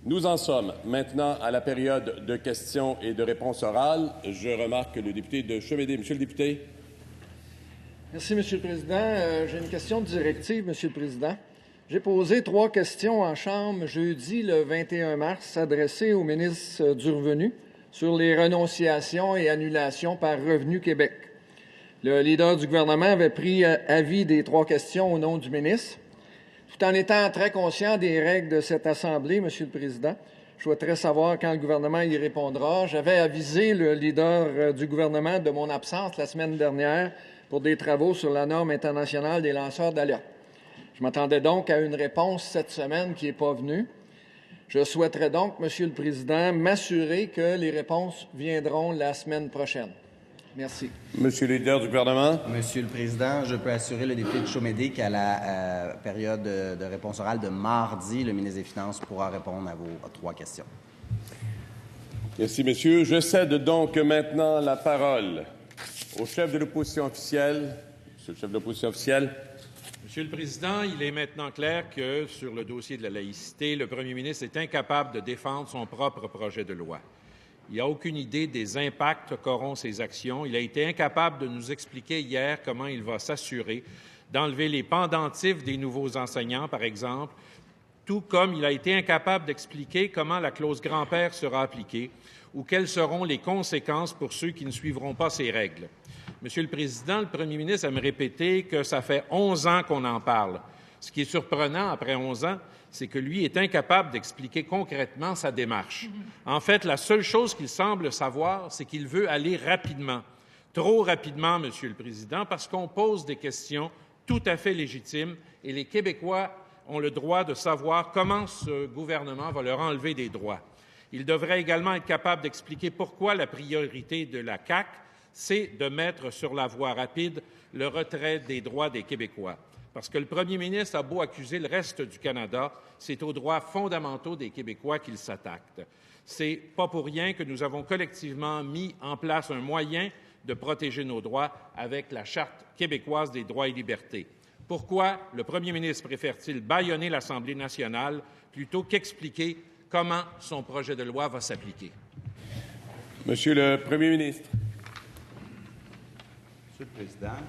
Nous en sommes maintenant à la période de questions et de réponses orales. Je remarque le député de Chemédé. Monsieur le député. Merci, Monsieur le Président. J'ai une question de directive, Monsieur le Président. J'ai posé 3 questions en Chambre jeudi, le 21 mars, adressées au ministre du Revenu sur les renonciations et annulations par Revenu Québec. Le leader du gouvernement avait pris avis des 3 questions au nom du ministre. Tout en étant très conscient des règles de cette Assemblée, Monsieur le Président, je souhaiterais savoir quand le gouvernement y répondra. J'avais avisé le leader du gouvernement de mon absence la semaine dernière pour des travaux sur la norme internationale des lanceurs d'alerte. Je m'attendais donc à une réponse cette semaine qui n'est pas venue. Je souhaiterais donc, Monsieur le Président, m'assurer que les réponses viendront la semaine prochaine. Merci. Monsieur le leader du gouvernement. Monsieur le Président, je peux assurer le député de Chaumédé qu'à la période de réponse orale de mardi, le ministre des Finances pourra répondre à vos 3 questions. Merci, monsieur. Je cède donc maintenant la parole au chef de l'opposition officielle. Monsieur le chef de l'opposition officielle. Monsieur le Président, il est maintenant clair que, sur le dossier de la laïcité, le premier ministre est incapable de défendre son propre projet de loi. Il n'a aucune idée des impacts qu'auront ces actions. Il a été incapable de nous expliquer hier comment il va s'assurer d'enlever les pendentifs des nouveaux enseignants, par exemple, tout comme il a été incapable d'expliquer comment la clause grand-père sera appliquée ou quelles seront les conséquences pour ceux qui ne suivront pas ces règles. Monsieur le Président, le premier ministre a me répété que ça fait 11 ans qu'on en parle. Ce qui est surprenant après 11 ans, c'est que lui est incapable d'expliquer concrètement sa démarche. En fait, la seule chose qu'il semble savoir, c'est qu'il veut aller rapidement. Trop rapidement, Monsieur le Président, parce qu'on pose des questions tout à fait légitimes et les Québécois ont le droit de savoir comment ce gouvernement va leur enlever des droits. Il devrait également être capable d'expliquer pourquoi la priorité de la CAQ, c'est de mettre sur la voie rapide le retrait des droits des Québécois. Parce que le premier ministre a beau accuser le reste du Canada, c'est aux droits fondamentaux des Québécois qu'il s'attaque. C'est pas pour rien que nous avons collectivement mis en place un moyen de protéger nos droits avec la Charte québécoise des droits et libertés. Pourquoi le premier ministre préfère-t-il bâillonner l'Assemblée nationale plutôt qu'expliquer comment son projet de loi va s'appliquer? Monsieur le premier ministre. Monsieur le Président,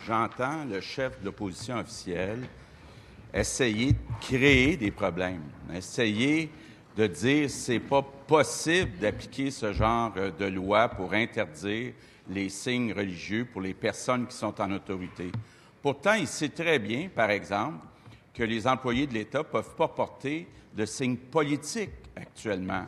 j'entends le chef de l'opposition officielle essayer de créer des problèmes, essayer de dire que ce n'est pas possible d'appliquer ce genre de loi pour interdire les signes religieux pour les personnes qui sont en autorité. Pourtant, il sait très bien, par exemple, que les employés de l'État ne peuvent pas porter de signes politiques actuellement.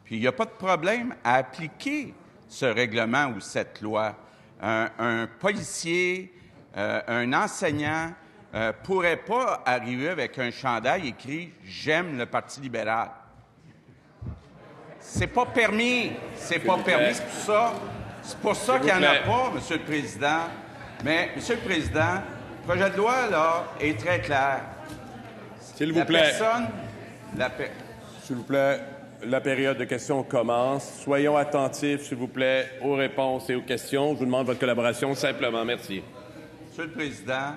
Puis il n'y a pas de problème à appliquer ce règlement ou cette loi. Un policier, un enseignant pourrait pas arriver avec un chandail écrit « J'aime le Parti libéral ». C'est pas permis. C'est pas permis. C'est pour ça qu'il n'y en a pas, Monsieur le Président. Mais, Monsieur le Président, le projet de loi, là, est très clair. S'il vous plaît. S'il vous plaît, la période de questions commence. Soyons attentifs, s'il vous plaît, aux réponses et aux questions. Je vous demande votre collaboration simplement. Merci. Monsieur le Président,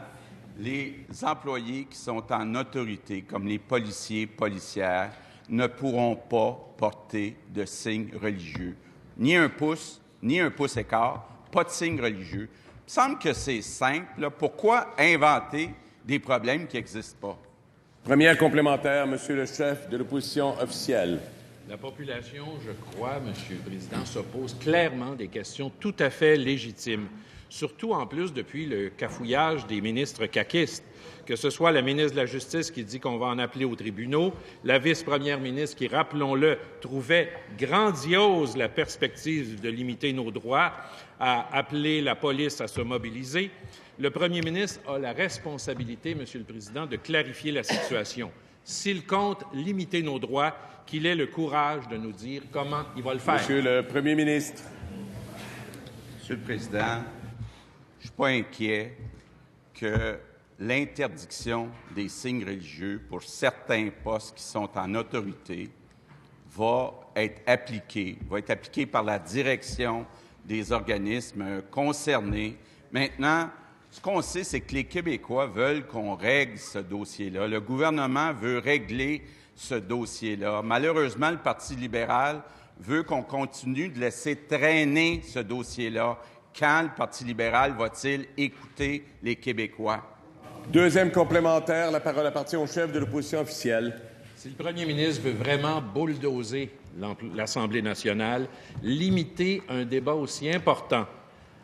les employés qui sont en autorité, comme les policiers, policières, ne pourront pas porter de signes religieux. Ni un pouce écart, pas de signes religieux. Il me semble que c'est simple. Là. Pourquoi inventer des problèmes qui n'existent pas? Première complémentaire, Monsieur le chef de l'opposition officielle. La population, je crois, Monsieur le Président, se pose clairement des questions tout à fait légitimes, surtout en plus depuis le cafouillage des ministres caquistes, que ce soit la ministre de la Justice qui dit qu'on va en appeler aux tribunaux, la vice-première ministre qui, rappelons-le, trouvait grandiose la perspective de limiter nos droits, à appeler la police à se mobiliser. Le premier ministre a la responsabilité, Monsieur le Président, de clarifier la situation. S'il compte limiter nos droits, qu'il ait le courage de nous dire comment il va le faire. Monsieur le premier ministre. Monsieur le Président, je ne suis pas inquiet que l'interdiction des signes religieux pour certains postes qui sont en autorité va être appliquée par la direction des organismes concernés. Maintenant, ce qu'on sait, c'est que les Québécois veulent qu'on règle ce dossier-là. Le gouvernement veut régler ce dossier-là. Malheureusement, le Parti libéral veut qu'on continue de laisser traîner ce dossier-là. Quand le Parti libéral va-t-il écouter les Québécois? Deuxième complémentaire, la parole appartient au chef de l'opposition officielle. Si le premier ministre veut vraiment bulldozer l'Assemblée nationale, limiter un débat aussi important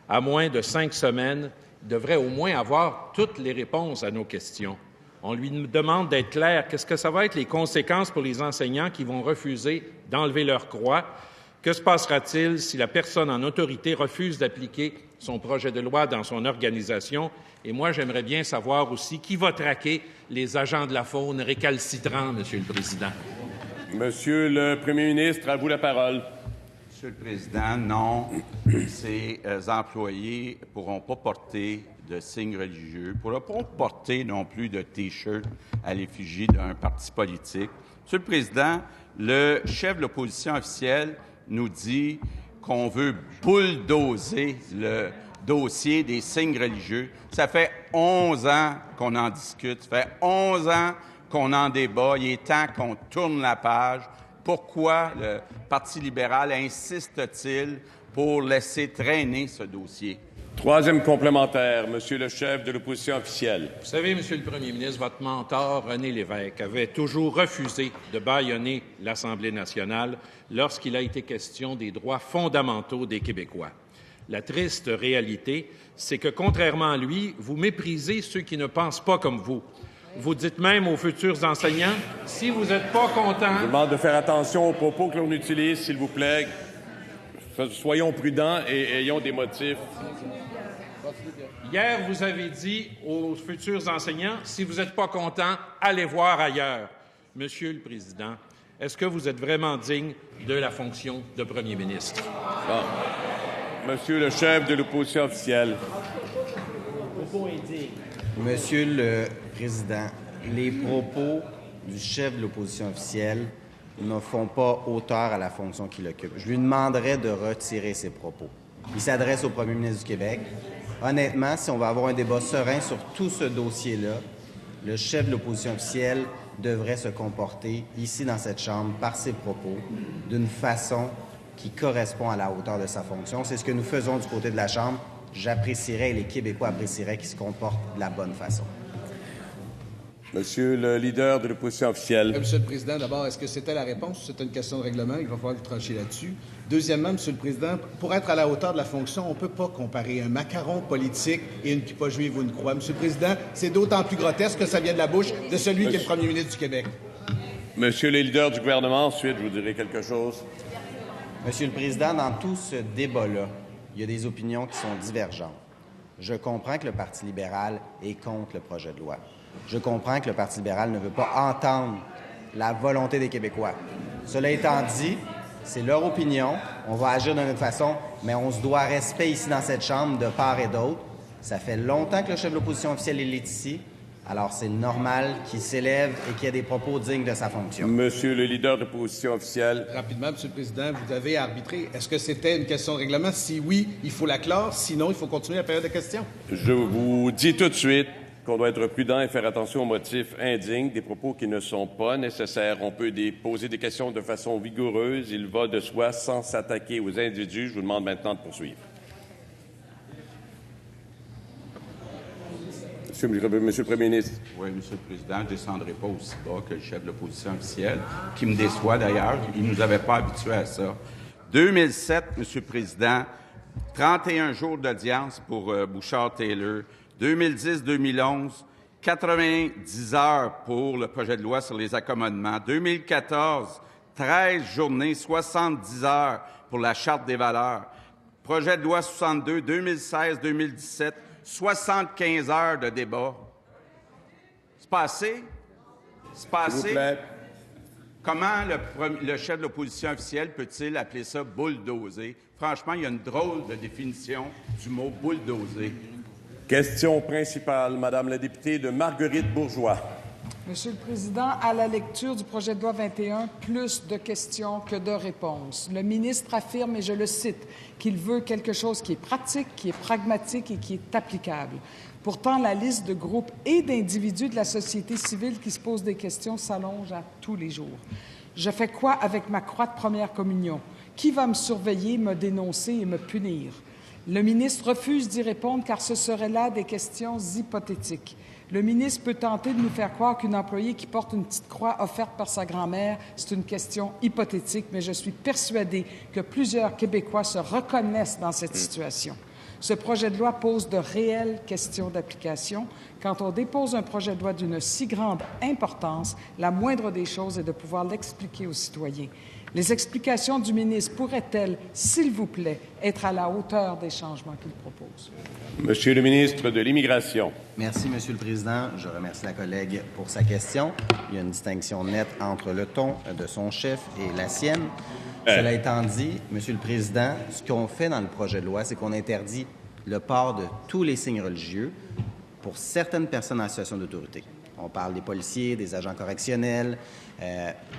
à moins de 5 semaines, devrait au moins avoir toutes les réponses à nos questions. On lui demande d'être clair. Qu'est-ce que ça va être les conséquences pour les enseignants qui vont refuser d'enlever leur croix? Que se passera-t-il si la personne en autorité refuse d'appliquer son projet de loi dans son organisation? Et moi, j'aimerais bien savoir aussi qui va traquer les agents de la faune récalcitrants, Monsieur le Président. Monsieur le Premier ministre, à vous la parole. Monsieur le Président, non, ces employés ne pourront pas porter de signes religieux, ne pourront pas porter non plus de T-shirt à l'effigie d'un parti politique. Monsieur le Président, le chef de l'opposition officielle nous dit qu'on veut bulldozer le dossier des signes religieux. Ça fait 11 ans qu'on en discute, ça fait 11 ans qu'on en débat. Il est temps qu'on tourne la page. Pourquoi le Parti libéral insiste-t-il pour laisser traîner ce dossier? Troisième complémentaire, Monsieur le chef de l'opposition officielle. Vous savez, Monsieur le Premier ministre, votre mentor, René Lévesque, avait toujours refusé de bâillonner l'Assemblée nationale lorsqu'il a été question des droits fondamentaux des Québécois. La triste réalité, c'est que, contrairement à lui, vous méprisez ceux qui ne pensent pas comme vous. Vous dites même aux futurs enseignants, si vous n'êtes pas contents... Je vous demande de faire attention aux propos que l'on utilise, s'il vous plaît. Soyons prudents et ayons des motifs. Hier, vous avez dit aux futurs enseignants, si vous n'êtes pas contents, allez voir ailleurs. Monsieur le Président, est-ce que vous êtes vraiment digne de la fonction de Premier ministre? Bon. Monsieur le chef de l'opposition officielle. Monsieur le Président, les propos du chef de l'opposition officielle ne font pas hauteur à la fonction qu'il occupe. Je lui demanderai de retirer ses propos. Il s'adresse au premier ministre du Québec. Honnêtement, si on va avoir un débat serein sur tout ce dossier-là, le chef de l'opposition officielle devrait se comporter ici dans cette Chambre par ses propos d'une façon qui correspond à la hauteur de sa fonction. C'est ce que nous faisons du côté de la Chambre. J'apprécierais et les Québécois apprécieraient qu'il se comporte de la bonne façon. Monsieur le leader de l'opposition officielle. Monsieur le Président, d'abord, est-ce que c'était la réponse ou c'était une question de règlement? Il va falloir vous trancher là-dessus. Deuxièmement, Monsieur le Président, pour être à la hauteur de la fonction, on ne peut pas comparer un macaron politique et une kippa juive ou une croix. Monsieur le Président, c'est d'autant plus grotesque que ça vient de la bouche de celui qui est le premier ministre du Québec. Monsieur le leader du gouvernement, ensuite, je vous dirai quelque chose. Monsieur le Président, dans tout ce débat-là, il y a des opinions qui sont divergentes. Je comprends que le Parti libéral est contre le projet de loi. Je comprends que le Parti libéral ne veut pas entendre la volonté des Québécois. Cela étant dit, c'est leur opinion. On va agir de notre façon, mais on se doit respect ici dans cette Chambre de part et d'autre. Ça fait longtemps que le chef de l'opposition officielle est ici. Alors, c'est normal qu'il s'élève et qu'il y ait des propos dignes de sa fonction. Monsieur le leader de l'opposition officielle. Rapidement, Monsieur le Président, vous avez arbitré. Est-ce que c'était une question de règlement? Si oui, il faut la clore. Sinon, il faut continuer la période de questions. Je vous dis tout de suite qu'on doit être prudent et faire attention aux motifs indignes, des propos qui ne sont pas nécessaires. On peut poser des questions de façon vigoureuse. Il va de soi sans s'attaquer aux individus. Je vous demande maintenant de poursuivre. Monsieur le Premier ministre. Oui, Monsieur le Président, je ne descendrai pas aussi bas que le chef de l'opposition officielle, qui me déçoit d'ailleurs. Il ne nous avait pas habitués à ça. 2007, Monsieur le Président, 31 jours d'audience pour Bouchard-Taylor. 2010-2011, 90 heures pour le projet de loi sur les accommodements. 2014, 13 journées, 70 heures pour la Charte des valeurs. Projet de loi 62, 2016-2017, 75 heures de débat. C'est pas assez? C'est pas assez? S'il vous plaît. Comment le chef de l'opposition officielle peut-il appeler ça bulldozer? Franchement, il y a une drôle de définition du mot bulldozer. Question principale, Madame la députée de Marguerite Bourgeois. Monsieur le Président, à la lecture du projet de loi 21, plus de questions que de réponses. Le ministre affirme, et je le cite, qu'il veut quelque chose qui est pratique, qui est pragmatique et qui est applicable. Pourtant, la liste de groupes et d'individus de la société civile qui se posent des questions s'allonge à tous les jours. Je fais quoi avec ma croix de première communion? Qui va me surveiller, me dénoncer et me punir? Le ministre refuse d'y répondre car ce seraient là des questions hypothétiques. Le ministre peut tenter de nous faire croire qu'une employée qui porte une petite croix offerte par sa grand-mère, c'est une question hypothétique, mais je suis persuadée que plusieurs Québécois se reconnaissent dans cette situation. Ce projet de loi pose de réelles questions d'application. Quand on dépose un projet de loi d'une si grande importance, la moindre des choses est de pouvoir l'expliquer aux citoyens. Les explications du ministre pourraient-elles, s'il vous plaît, être à la hauteur des changements qu'il propose? Monsieur le ministre de l'Immigration. Merci, Monsieur le Président. Je remercie la collègue pour sa question. Il y a une distinction nette entre le ton de son chef et la sienne. Cela étant dit, Monsieur le Président, ce qu'on fait dans le projet de loi, c'est qu'on interdit le port de tous les signes religieux pour certaines personnes en situation d'autorité. On parle des policiers, des agents correctionnels,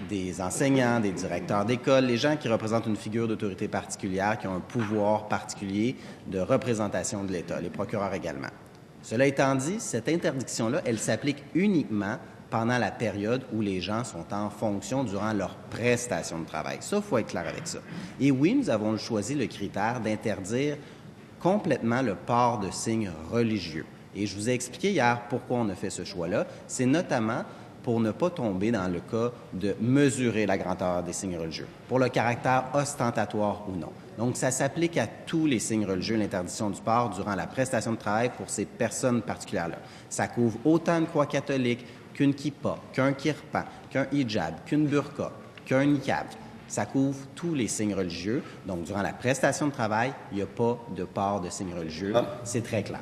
des enseignants, des directeurs d'école, les gens qui représentent une figure d'autorité particulière, qui ont un pouvoir particulier de représentation de l'État, les procureurs également. Cela étant dit, cette interdiction-là, elle s'applique uniquement pendant la période où les gens sont en fonction durant leur prestation de travail. Ça, il faut être clair avec ça. Et oui, nous avons choisi le critère d'interdire complètement le port de signes religieux. Et je vous ai expliqué hier pourquoi on a fait ce choix-là. C'est notamment pour ne pas tomber dans le cas de mesurer la grandeur des signes religieux, pour le caractère ostentatoire ou non. Donc, ça s'applique à tous les signes religieux, l'interdiction du port durant la prestation de travail pour ces personnes particulières-là. Ça couvre autant une croix catholique qu'une kippa, qu'un kirpan, qu'un hijab, qu'une burqa, qu'un niqab. Ça couvre tous les signes religieux. Donc, durant la prestation de travail, il n'y a pas de port de signes religieux. C'est très clair.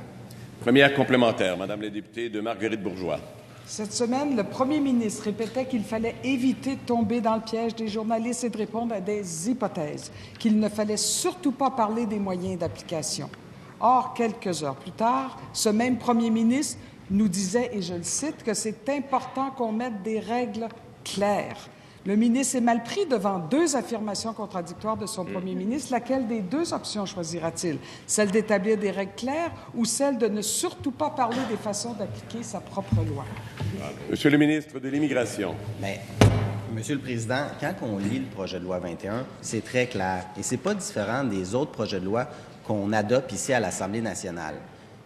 Première complémentaire, Madame la députée de Marguerite Bourgeois. Cette semaine, le premier ministre répétait qu'il fallait éviter de tomber dans le piège des journalistes et de répondre à des hypothèses, qu'il ne fallait surtout pas parler des moyens d'application. Or, quelques heures plus tard, ce même premier ministre nous disait, et je le cite, que c'est important qu'on mette des règles claires. Le ministre est mal pris devant deux affirmations contradictoires de son premier ministre. Laquelle des deux options choisira-t-il? Celle d'établir des règles claires ou celle de ne surtout pas parler des façons d'appliquer sa propre loi? Monsieur le ministre de l'Immigration. Mais, Monsieur le Président, quand on lit le projet de loi 21, c'est très clair. Et c'est pas différent des autres projets de loi qu'on adopte ici à l'Assemblée nationale.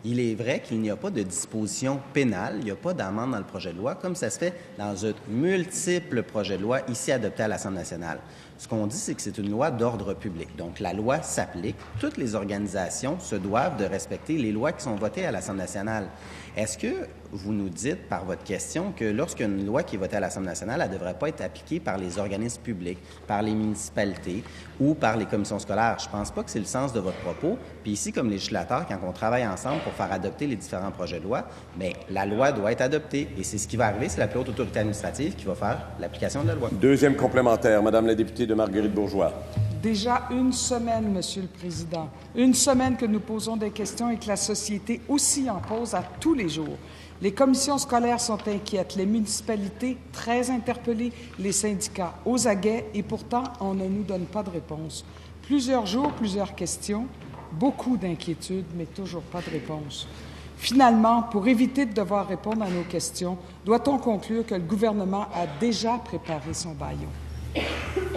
Il est vrai qu'il n'y a pas de disposition pénale, il n'y a pas d'amende dans le projet de loi, comme ça se fait dans un multiple projet de loi ici adopté à l'Assemblée nationale. Ce qu'on dit, c'est que c'est une loi d'ordre public. Donc, la loi s'applique. Toutes les organisations se doivent de respecter les lois qui sont votées à l'Assemblée nationale. Est-ce que vous nous dites, par votre question, que lorsqu'une loi qui est votée à l'Assemblée nationale, elle ne devrait pas être appliquée par les organismes publics, par les municipalités ou par les commissions scolaires? Je ne pense pas que c'est le sens de votre propos. Puis ici, comme législateur, quand on travaille ensemble pour faire adopter les différents projets de loi, bien, la loi doit être adoptée. Et c'est ce qui va arriver, c'est la plus haute autorité administrative qui va faire l'application de la loi. Deuxième complémentaire, Madame la députée de Marguerite Bourgeois. Déjà une semaine, Monsieur le Président, une semaine que nous posons des questions et que la société aussi en pose à tous les jours. Les commissions scolaires sont inquiètes, les municipalités très interpellées, les syndicats aux aguets et pourtant on ne nous donne pas de réponse. Plusieurs jours, plusieurs questions, beaucoup d'inquiétudes, mais toujours pas de réponse. Finalement, pour éviter de devoir répondre à nos questions, doit-on conclure que le gouvernement a déjà préparé son bâillon?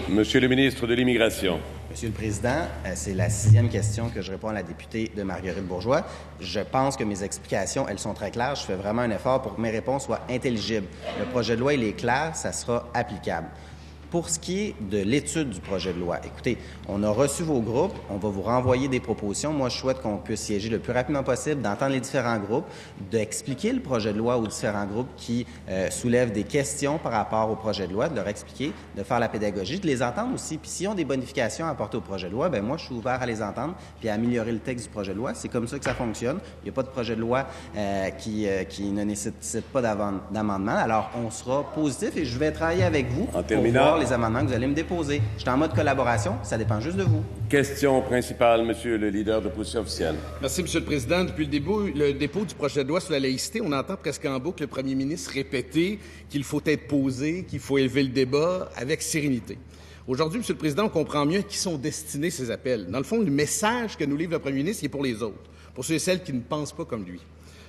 Monsieur le ministre de l'Immigration. Monsieur le Président, c'est la 6e question que je réponds à la députée de Marguerite Bourgeois. Je pense que mes explications, elles sont très claires. Je fais vraiment un effort pour que mes réponses soient intelligibles. Le projet de loi, il est clair, ça sera applicable. Pour ce qui est de l'étude du projet de loi, écoutez, on a reçu vos groupes, on va vous renvoyer des propositions. Moi, je souhaite qu'on puisse siéger le plus rapidement possible, d'entendre les différents groupes, d'expliquer le projet de loi aux différents groupes qui soulèvent des questions par rapport au projet de loi, de leur expliquer, de faire la pédagogie, de les entendre aussi. Puis s'ils ont des bonifications à apporter au projet de loi, bien moi, je suis ouvert à les entendre puis à améliorer le texte du projet de loi. C'est comme ça que ça fonctionne. Il n'y a pas de projet de loi qui ne nécessite pas d'amendement. Alors, on sera positif et je vais travailler avec vous. En terminant, voir les amendements que vous allez me déposer. Je suis en mode collaboration, ça dépend juste de vous. Question principale, Monsieur le leader de l'opposition officielle. Merci, Monsieur le Président. Depuis le dépôt du projet de loi sur la laïcité, on entend presque en boucle le premier ministre répéter qu'il faut être posé, qu'il faut élever le débat avec sérénité. Aujourd'hui, Monsieur le Président, on comprend mieux à qui sont destinés ces appels. Dans le fond, le message que nous livre le premier ministre, il est pour les autres, pour ceux et celles qui ne pensent pas comme lui.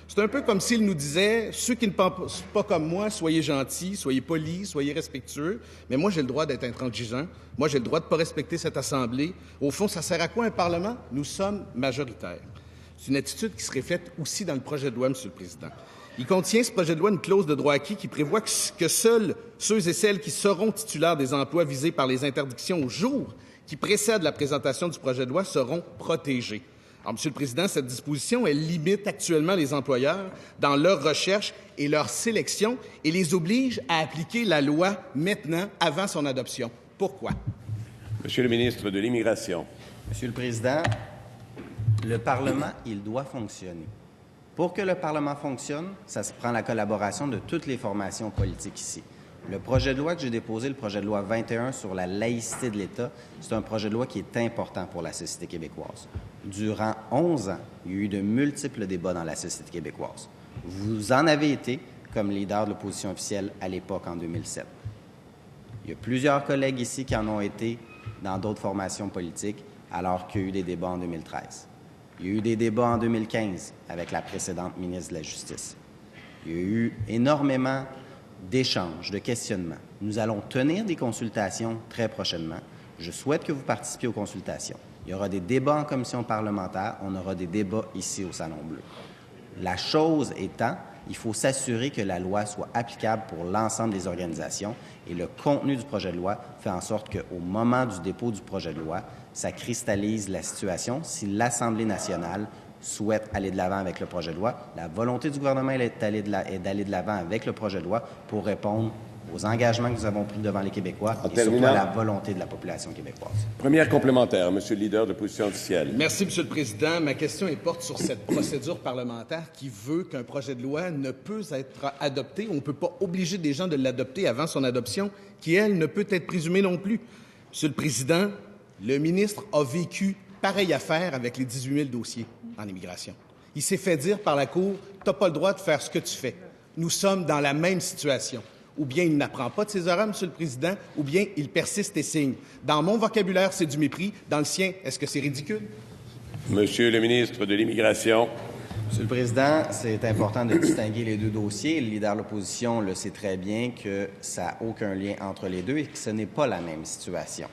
C'est un peu comme s'il nous disait « Ceux qui ne pensent pas comme moi, soyez gentils, soyez polis, soyez respectueux, mais moi, j'ai le droit d'être intransigeant. Moi, j'ai le droit de ne pas respecter cette Assemblée. Au fond, ça sert à quoi un Parlement? Nous sommes majoritaires. » C'est une attitude qui se reflète aussi dans le projet de loi, Monsieur le Président. Il contient, ce projet de loi, une clause de droit acquis qui prévoit que seuls ceux et celles qui seront titulaires des emplois visés par les interdictions au jour qui précèdent la présentation du projet de loi seront protégés. Alors, Monsieur le Président, cette disposition, elle limite actuellement les employeurs dans leur recherche et leur sélection et les oblige à appliquer la loi maintenant, avant son adoption. Pourquoi? Monsieur le ministre de l'Immigration. Monsieur le Président, le Parlement, il doit fonctionner. Pour que le Parlement fonctionne, ça se prend la collaboration de toutes les formations politiques ici. Le projet de loi que j'ai déposé, le projet de loi 21 sur la laïcité de l'État, c'est un projet de loi qui est important pour la société québécoise. Durant 11 ans, il y a eu de multiples débats dans la société québécoise. Vous en avez été comme leader de l'opposition officielle à l'époque, en 2007. Il y a plusieurs collègues ici qui en ont été dans d'autres formations politiques alors qu'il y a eu des débats en 2013. Il y a eu des débats en 2015 avec la précédente ministre de la Justice. Il y a eu énormément d'échanges, de questionnements. Nous allons tenir des consultations très prochainement. Je souhaite que vous participiez aux consultations. Il y aura des débats en commission parlementaire, on aura des débats ici au Salon Bleu. La chose étant, il faut s'assurer que la loi soit applicable pour l'ensemble des organisations et le contenu du projet de loi fait en sorte qu'au moment du dépôt du projet de loi, ça cristallise la situation. Si l'Assemblée nationale souhaite aller de l'avant avec le projet de loi, la volonté du gouvernement est d'aller de l'avant avec le projet de loi pour répondre aux engagements que nous avons pris devant les Québécois et surtout à la volonté de la population québécoise. Première complémentaire, Monsieur le leader de l'opposition officielle. Merci, Monsieur le Président. Ma question porte sur cette procédure parlementaire qui veut qu'un projet de loi ne peut être adopté. On ne peut pas obliger des gens de l'adopter avant son adoption, qui, elle, ne peut être présumée non plus. Monsieur le Président, le ministre a vécu pareille affaire avec les 18 000 dossiers en immigration. Il s'est fait dire par la Cour « Tu n'as pas le droit de faire ce que tu fais. » Nous sommes dans la même situation. Ou bien il n'apprend pas de ses erreurs, Monsieur le Président, ou bien il persiste et signe. Dans mon vocabulaire, c'est du mépris. Dans le sien, est-ce que c'est ridicule? Monsieur le ministre de l'Immigration. Monsieur le Président, c'est important de distinguer les deux dossiers. Le leader de l'opposition le sait très bien que ça n'a aucun lien entre les deux et que ce n'est pas la même situation.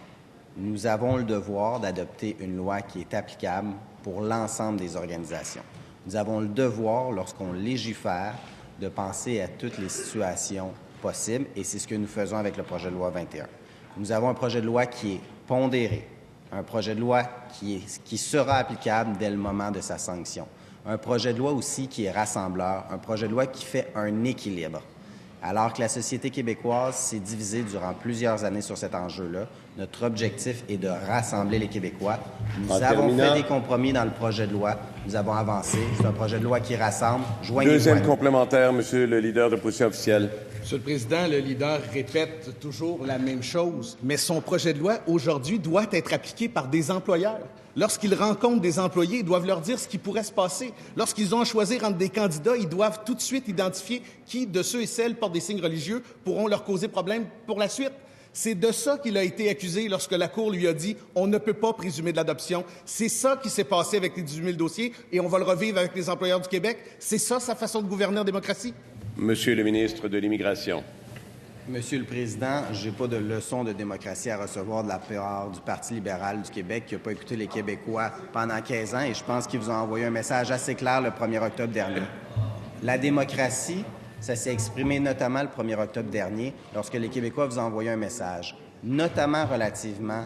Nous avons le devoir d'adopter une loi qui est applicable pour l'ensemble des organisations. Nous avons le devoir, lorsqu'on légifère, de penser à toutes les situations possibles, et c'est ce que nous faisons avec le projet de loi 21. Nous avons un projet de loi qui est pondéré, un projet de loi qui sera applicable dès le moment de sa sanction, un projet de loi aussi qui est rassembleur, un projet de loi qui fait un équilibre. Alors que la société québécoise s'est divisée durant plusieurs années sur cet enjeu-là, notre objectif est de rassembler les Québécois. Nous avons fait des compromis dans le projet de loi. Nous avons avancé. C'est un projet de loi qui rassemble. Joignez-vous. Deuxième complémentaire, Monsieur le leader de l'opposition officielle. Monsieur le Président, le leader répète toujours la même chose, mais son projet de loi, aujourd'hui, doit être appliqué par des employeurs. Lorsqu'ils rencontrent des employés, ils doivent leur dire ce qui pourrait se passer. Lorsqu'ils ont à choisir entre des candidats, ils doivent tout de suite identifier qui de ceux et celles portent des signes religieux pourront leur causer problème pour la suite. C'est de ça qu'il a été accusé lorsque la Cour lui a dit « on ne peut pas présumer de l'adoption ». C'est ça qui s'est passé avec les 18 000 dossiers et on va le revivre avec les employeurs du Québec. C'est ça sa façon de gouverner en démocratie? Monsieur le ministre de l'Immigration. Monsieur le Président, je n'ai pas de leçon de démocratie à recevoir de la part du Parti libéral du Québec qui n'a pas écouté les Québécois pendant 15 ans et je pense qu'ils vous ont envoyé un message assez clair le 1er octobre dernier. La démocratie, ça s'est exprimé notamment le 1er octobre dernier lorsque les Québécois vous ont envoyé un message, notamment relativement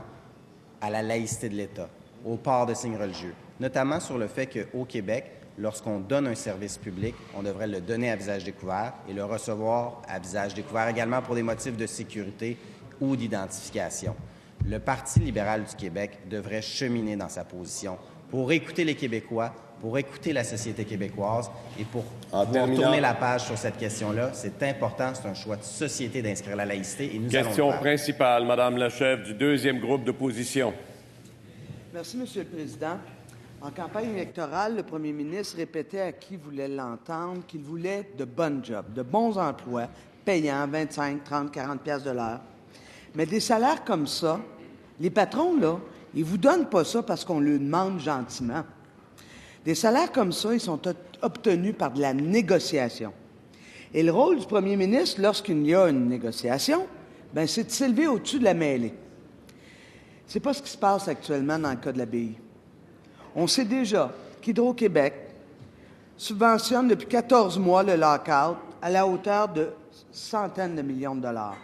à la laïcité de l'État, au port de signes religieux, notamment sur le fait qu'au Québec, lorsqu'on donne un service public, on devrait le donner à visage découvert et le recevoir à visage découvert également pour des motifs de sécurité ou d'identification. Le Parti libéral du Québec devrait cheminer dans sa position pour écouter les Québécois, pour écouter la société québécoise et pour terminant, tourner la page sur cette question-là. C'est important, c'est un choix de société d'inscrire la laïcité et nous allons le question faire. principale, Madame la chef du deuxième groupe d'opposition. Merci, Monsieur le Président. En campagne électorale, le premier ministre répétait à qui voulait l'entendre qu'il voulait de bonnes jobs, de bons emplois, payants 25, 30, 40 piastres de l'heure. Mais des salaires comme ça, les patrons, là, ils ne vous donnent pas ça parce qu'on le demande gentiment. Des salaires comme ça, ils sont obtenus par de la négociation. Et le rôle du premier ministre, lorsqu'il y a une négociation, bien, c'est de s'élever au-dessus de la mêlée. Ce n'est pas ce qui se passe actuellement dans le cas de l'ABI. On sait déjà qu'Hydro-Québec subventionne depuis 14 mois le lock-out à la hauteur de centaines de millions de dollars.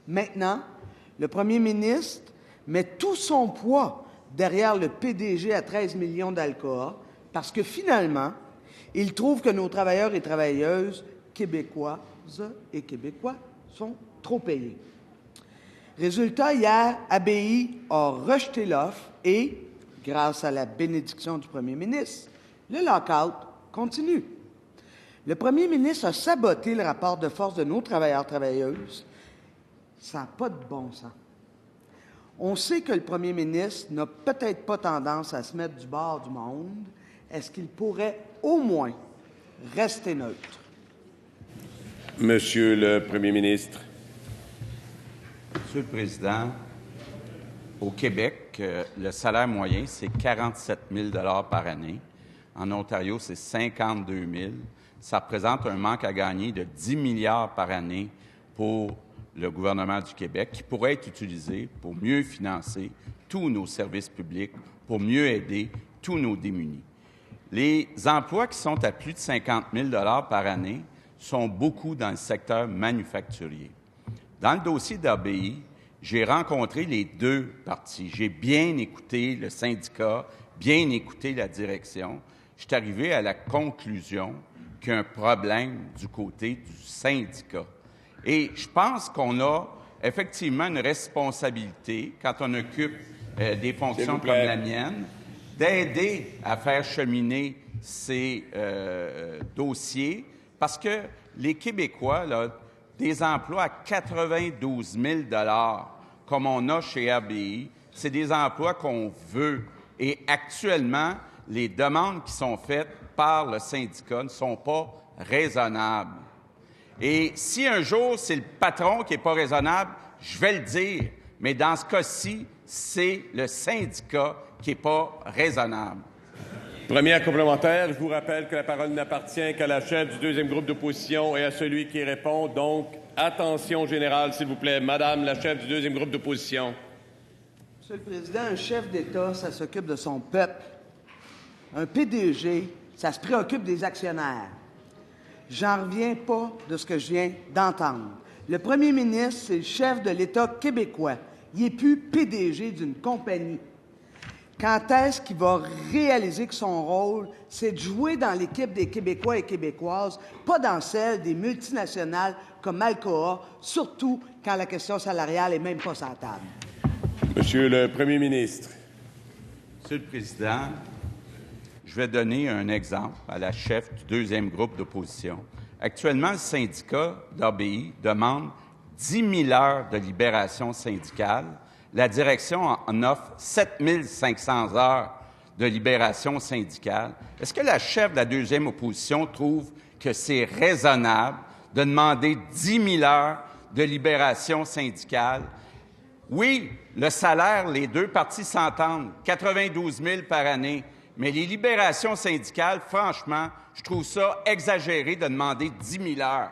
Maintenant, le premier ministre met tout son poids derrière le PDG à 13 millions d'Alcoa parce que finalement, il trouve que nos travailleurs et travailleuses québécoises et québécois sont trop payés. Résultat, hier, ABI a rejeté l'offre et, grâce à la bénédiction du premier ministre, le lock-out continue. Le premier ministre a saboté le rapport de force de nos travailleurs-travailleuses. Ça n'a pas de bon sens. On sait que le premier ministre n'a peut-être pas tendance à se mettre du bord du monde. Est-ce qu'il pourrait au moins rester neutre? Monsieur le premier ministre. Monsieur le Président, au Québec, le salaire moyen, c'est 47 000 par année. En Ontario, c'est 52 000. Ça représente un manque à gagner de 10 milliards par année pour le gouvernement du Québec, qui pourrait être utilisé pour mieux financer tous nos services publics, pour mieux aider tous nos démunis. Les emplois qui sont à plus de 50 000 par année sont beaucoup dans le secteur manufacturier. Dans le dossier d'ABI, j'ai rencontré les deux parties. J'ai bien écouté le syndicat, bien écouté la direction. Je suis arrivé à la conclusion qu'il y a un problème du côté du syndicat. Et je pense qu'on a effectivement une responsabilité, quand on occupe des fonctions comme la mienne, d'aider à faire cheminer ces dossiers, parce que les Québécois, là, des emplois à 92 000 comme on a chez ABI, c'est des emplois qu'on veut. Et actuellement, les demandes qui sont faites par le syndicat ne sont pas raisonnables. Et si un jour, c'est le patron qui n'est pas raisonnable, je vais le dire. Mais dans ce cas-ci, c'est le syndicat qui n'est pas raisonnable. Première complémentaire, je vous rappelle que la parole n'appartient qu'à la chef du deuxième groupe d'opposition et à celui qui répond. Donc, attention générale, s'il vous plaît. Madame la chef du deuxième groupe d'opposition. Monsieur le Président, un chef d'État, ça s'occupe de son peuple. Un PDG, ça se préoccupe des actionnaires. J'en reviens pas de ce que je viens d'entendre. Le premier ministre, c'est le chef de l'État québécois. Il n'est plus PDG d'une compagnie. Quand est-ce qu'il va réaliser que son rôle, c'est de jouer dans l'équipe des Québécois et Québécoises, pas dans celle des multinationales comme Alcoa, surtout quand la question salariale n'est même pas sur la table? Monsieur le premier ministre. Monsieur le Président, je vais donner un exemple à la chef du deuxième groupe d'opposition. Actuellement, le syndicat d'ABI demande 10 000 heures de libération syndicale. La direction en offre 7 500 heures de libération syndicale. Est-ce que la chef de la deuxième opposition trouve que c'est raisonnable de demander 10 000 heures de libération syndicale? Oui, le salaire, les deux parties s'entendent, 92 000 par année. Mais les libérations syndicales, franchement, je trouve ça exagéré de demander 10 000 heures.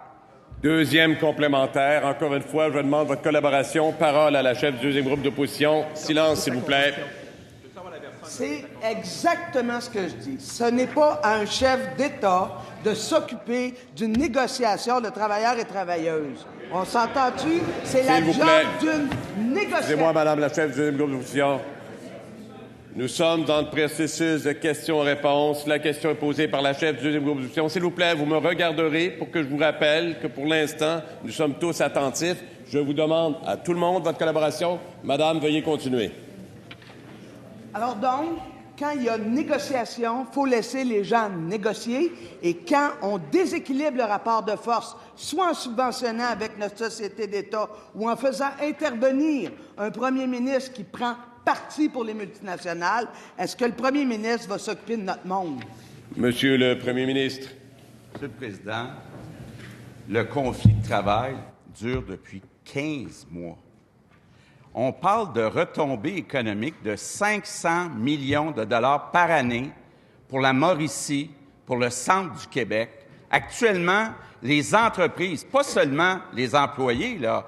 Deuxième complémentaire. Encore une fois, je demande votre collaboration. Parole à la chef du deuxième groupe d'opposition. Silence, s'il vous plaît. C'est exactement ce que je dis. Ce n'est pas à un chef d'État de s'occuper d'une négociation de travailleurs et travailleuses. On s'entend-tu? C'est la job d'une négociation. Excusez-moi, Madame la chef du deuxième groupe d'opposition. Nous sommes dans le processus de questions-réponses. La question est posée par la chef du deuxième groupe d'opposition. S'il vous plaît, vous me regarderez pour que je vous rappelle que pour l'instant, nous sommes tous attentifs. Je vous demande à tout le monde votre collaboration. Madame, veuillez continuer. Alors donc, Quand il y a négociation, il faut laisser les gens négocier. Et quand on déséquilibre le rapport de force, soit en subventionnant avec notre société d'État ou en faisant intervenir un premier ministre qui prend parti pour les multinationales, est-ce que le premier ministre va s'occuper de notre monde? Monsieur le Premier ministre. Monsieur le Président, le conflit de travail dure depuis 15 mois. On parle de retombées économiques de 500 millions de dollars par année pour la Mauricie, pour le centre du Québec. Actuellement, les entreprises, pas seulement les employés, là,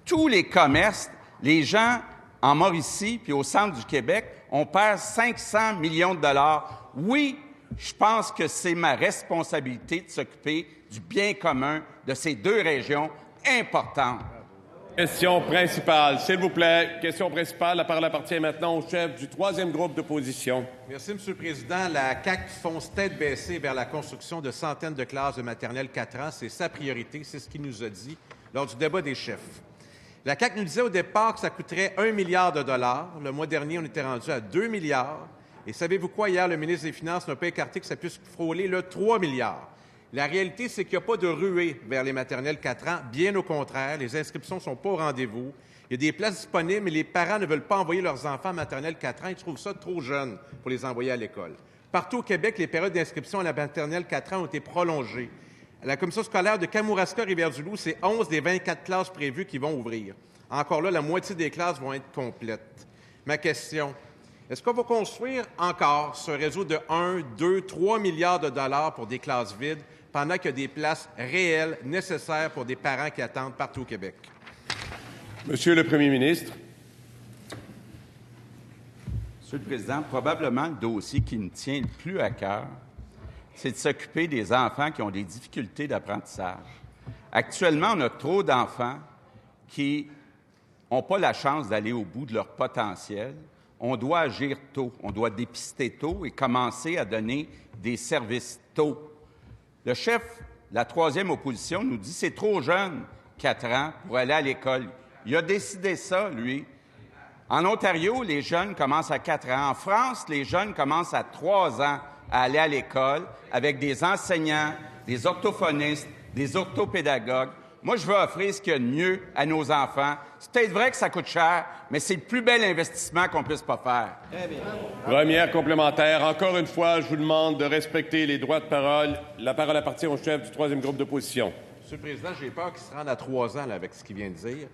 tous les commerces, les gens en Mauricie puis au centre du Québec, on perd 500 millions de dollars. Oui, je pense que c'est ma responsabilité de s'occuper du bien commun de ces deux régions importantes. Question principale, s'il vous plaît. Question principale. La parole appartient maintenant au chef du troisième groupe d'opposition. Merci, M. le Président. La CAQ fonce tête baissée vers la construction de centaines de classes de maternelle 4 ans. C'est sa priorité. C'est ce qu'il nous a dit lors du débat des chefs. La CAQ nous disait au départ que ça coûterait 1 milliard de dollars. Le mois dernier, on était rendu à 2 milliards. Et savez-vous quoi? Hier, le ministre des Finances n'a pas écarté que ça puisse frôler le 3 milliards. La réalité, c'est qu'il n'y a pas de ruée vers les maternelles 4 ans. Bien au contraire, les inscriptions ne sont pas au rendez-vous. Il y a des places disponibles, mais les parents ne veulent pas envoyer leurs enfants en maternelle 4 ans. Ils trouvent ça trop jeune pour les envoyer à l'école. Partout au Québec, les périodes d'inscription à la maternelle 4 ans ont été prolongées. À la commission scolaire de Kamouraska-Rivière-du-Loup, c'est 11 des 24 classes prévues qui vont ouvrir. Encore là, la moitié des classes vont être complètes. Ma question, est-ce qu'on va construire encore ce réseau de 1, 2, 3 milliards de dollars pour des classes vides pendant qu'il y a des places réelles nécessaires pour des parents qui attendent partout au Québec? Monsieur le Premier ministre. Monsieur le Président, probablement le dossier qui me tient le plus à cœur, c'est de s'occuper des enfants qui ont des difficultés d'apprentissage. Actuellement, on a trop d'enfants qui n'ont pas la chance d'aller au bout de leur potentiel. On doit agir tôt, on doit dépister tôt et commencer à donner des services tôt. Le chef de la troisième opposition nous dit que c'est trop jeune, 4 ans, pour aller à l'école. Il a décidé ça, lui. En Ontario, les jeunes commencent à 4 ans. En France, les jeunes commencent à 3 ans à aller à l'école avec des enseignants, des orthophonistes, des orthopédagogues. Moi, je veux offrir ce qu'il y a de mieux à nos enfants. C'est peut-être vrai que ça coûte cher, mais c'est le plus bel investissement qu'on puisse pas faire. Très bien. Première complémentaire. Encore une fois, je vous demande de respecter les droits de parole. La parole appartient au chef du troisième groupe d'opposition. Monsieur le Président, j'ai peur qu'il se rende à 3 ans là, avec ce qu'il vient de dire.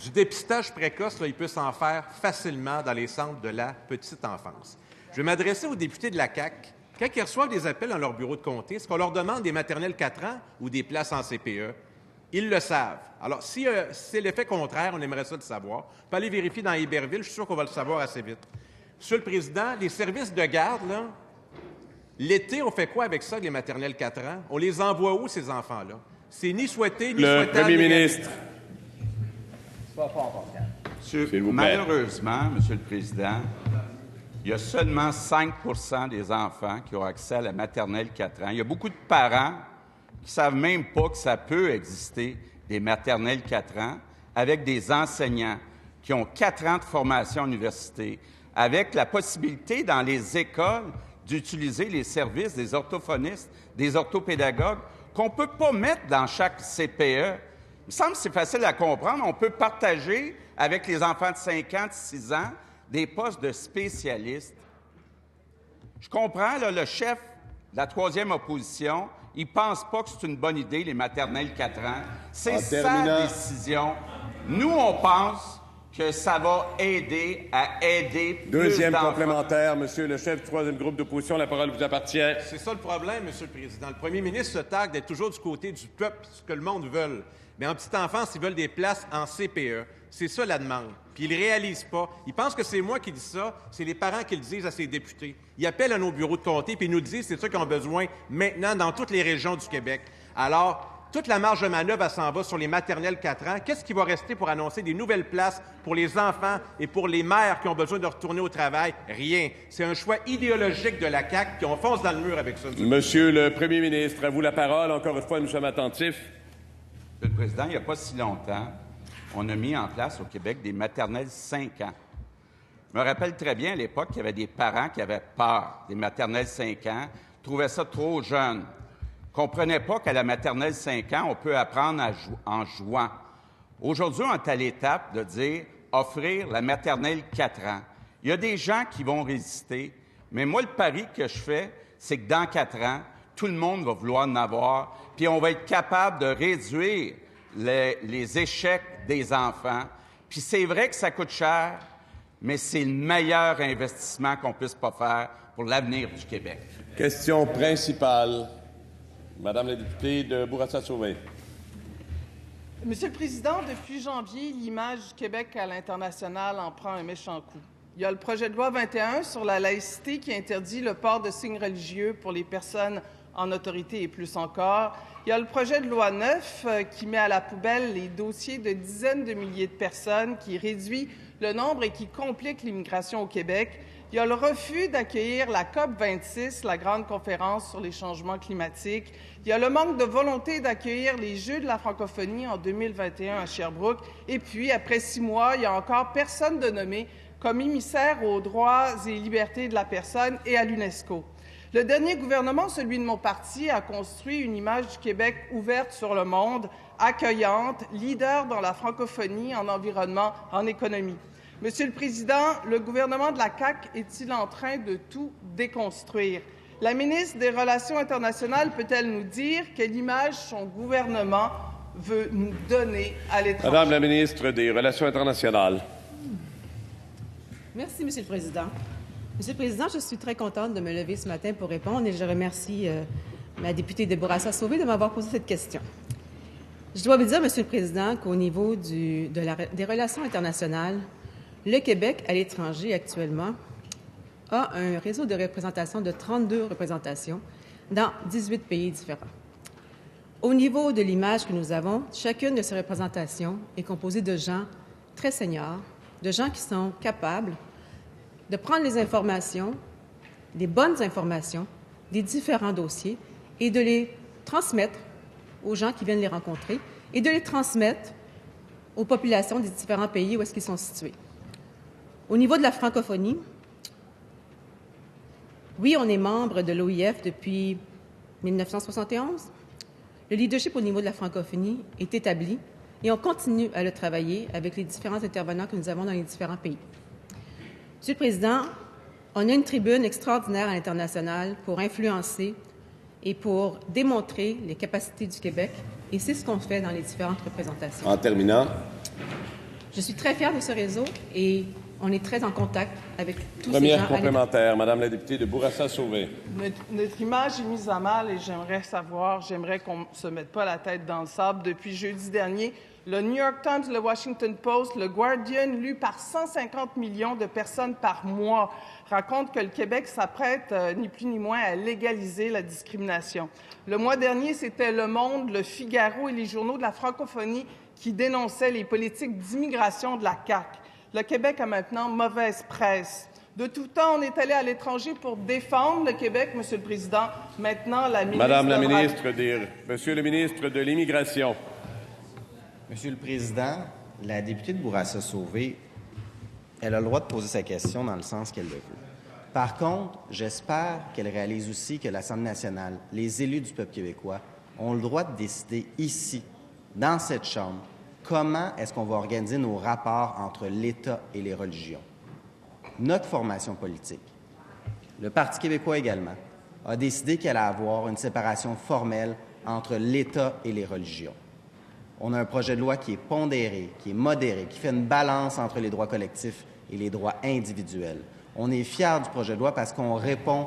Du dépistage précoce, là, il peut s'en faire facilement dans les centres de la petite enfance. Je vais m'adresser aux députés de la CAQ. Quand ils reçoivent des appels dans leur bureau de comté, est-ce qu'on leur demande des maternelles 4 ans ou des places en CPE? Ils le savent. Alors, si c'est l'effet contraire, on aimerait ça de savoir. On peut aller vérifier dans Iberville, je suis sûr qu'on va le savoir assez vite. Monsieur le Président, les services de garde, là, l'été, on fait quoi avec ça, les maternelles 4 ans? On les envoie où, ces enfants-là? C'est ni souhaité, ni souhaitable. Le Premier ministre. Malheureusement, Monsieur le Président, il y a seulement 5 des enfants qui ont accès à la maternelle 4 ans. Il y a beaucoup de parents qui ne savent même pas que ça peut exister, des maternelles 4 ans, avec des enseignants qui ont 4 ans de formation à l'université, avec la possibilité dans les écoles d'utiliser les services des orthophonistes, des orthopédagogues, qu'on ne peut pas mettre dans chaque CPE. Il me semble que c'est facile à comprendre. On peut partager avec les enfants de 5 ans, de 6 ans, des postes de spécialistes. Je comprends, là, le chef de la troisième opposition, il ne pense pas que c'est une bonne idée, les maternelles 4 ans. C'est sa décision. Nous, on pense que ça va aider à aider plus Deuxième d'enfants. complémentaire, Monsieur le chef du troisième groupe d'opposition, la parole vous appartient. C'est ça le problème, Monsieur le Président. Le premier ministre se targue d'être toujours du côté du peuple, ce que le monde veut. Mais en petite enfance, ils veulent des places en CPE. C'est ça la demande. Puis ils ne réalisent pas. Ils pensent que c'est moi qui dis ça, c'est les parents qui le disent à ces députés. Ils appellent à nos bureaux de comté puis ils nous disent que c'est ça qu'ils ont besoin maintenant dans toutes les régions du Québec. Alors, toute la marge de manœuvre, elle s'en va sur les maternelles 4 ans. Qu'est-ce qui va rester pour annoncer des nouvelles places pour les enfants et pour les mères qui ont besoin de retourner au travail? Rien. C'est un choix idéologique de la CAQ, puis on fonce dans le mur avec ça. Monsieur le Premier ministre, à vous la parole. Encore une fois, nous sommes attentifs. Monsieur le Président, il n'y a pas si longtemps, on a mis en place au Québec des maternelles 5 ans. Je me rappelle très bien à l'époque qu'il y avait des parents qui avaient peur des maternelles 5 ans, trouvaient ça trop jeune. Ne comprenaient pas qu'à la maternelle 5 ans, on peut apprendre en jouant. Aujourd'hui, on est à l'étape de dire offrir la maternelle 4 ans. Il y a des gens qui vont résister, mais moi, le pari que je fais, c'est que dans 4 ans, tout le monde va vouloir en avoir, puis on va être capable de réduire les échecs des enfants. Puis c'est vrai que ça coûte cher, mais c'est le meilleur investissement qu'on puisse pas faire pour l'avenir du Québec. Question principale. Madame la députée de Bourassa-Sauvé. Monsieur le Président, depuis janvier, l'image du Québec à l'international en prend un méchant coup. Il y a le projet de loi 21 sur la laïcité qui interdit le port de signes religieux pour les personnes en autorité et plus encore. Il y a le projet de loi 9 qui met à la poubelle les dossiers de dizaines de milliers de personnes, qui réduit le nombre et qui complique l'immigration au Québec. Il y a le refus d'accueillir la COP26, la grande conférence sur les changements climatiques. Il y a le manque de volonté d'accueillir les Jeux de la francophonie en 2021 à Sherbrooke. Et puis, après 6 mois, il n'y a encore personne de nommé comme émissaire aux droits et libertés de la personne et à l'UNESCO. Le dernier gouvernement, celui de mon parti, a construit une image du Québec ouverte sur le monde, accueillante, leader dans la francophonie, en environnement, en économie. Monsieur le Président, le gouvernement de la CAQ est-il en train de tout déconstruire? La ministre des Relations internationales peut-elle nous dire quelle image son gouvernement veut nous donner à l'étranger? Madame la ministre des Relations internationales. Merci, Monsieur le Président. Monsieur le Président, je suis très contente de me lever ce matin pour répondre et je remercie ma députée de Bourassa-Sauvé de m'avoir posé cette question. Je dois vous dire, Monsieur le Président, qu'au niveau des relations internationales, le Québec à l'étranger actuellement a un réseau de représentation de 32 représentations dans 18 pays différents. Au niveau de l'image que nous avons, chacune de ces représentations est composée de gens très seniors, de gens qui sont capables de prendre les informations, les bonnes informations, des différents dossiers et de les transmettre aux gens qui viennent les rencontrer et de les transmettre aux populations des différents pays où est-ce qu'ils sont situés. Au niveau de la francophonie, oui, on est membre de l'OIF depuis 1971. Le leadership au niveau de la francophonie est établi et on continue à le travailler avec les différents intervenants que nous avons dans les différents pays. Monsieur le Président, on a une tribune extraordinaire à l'international pour influencer et pour démontrer les capacités du Québec, et c'est ce qu'on fait dans les différentes représentations. En terminant. Je suis très fière de ce réseau et on est très en contact avec tous ces gens. Première complémentaire, Madame la députée de Bourassa-Sauvé. Notre image est mise à mal et j'aimerais qu'on ne se mette pas la tête dans le sable. Depuis jeudi dernier, le New York Times, le Washington Post, le Guardian, lu par 150 millions de personnes par mois, raconte que le Québec s'apprête, ni plus ni moins, à légaliser la discrimination. Le mois dernier, c'était Le Monde, Le Figaro et les journaux de la francophonie qui dénonçaient les politiques d'immigration de la CAQ. Le Québec a maintenant mauvaise presse. De tout temps, on est allé à l'étranger pour défendre le Québec, Monsieur le Président. Maintenant, la ministre... Monsieur le ministre de l'Immigration. Monsieur le Président, la députée de Bourassa-Sauvé, elle a le droit de poser sa question dans le sens qu'elle le veut. Par contre, j'espère qu'elle réalise aussi que l'Assemblée nationale, les élus du peuple québécois, ont le droit de décider ici, dans cette Chambre, comment est-ce qu'on va organiser nos rapports entre l'État et les religions. Notre formation politique, le Parti québécois également, a décidé qu'elle allait avoir une séparation formelle entre l'État et les religions. On a un projet de loi qui est pondéré, qui est modéré, qui fait une balance entre les droits collectifs et les droits individuels. On est fiers du projet de loi parce qu'on répond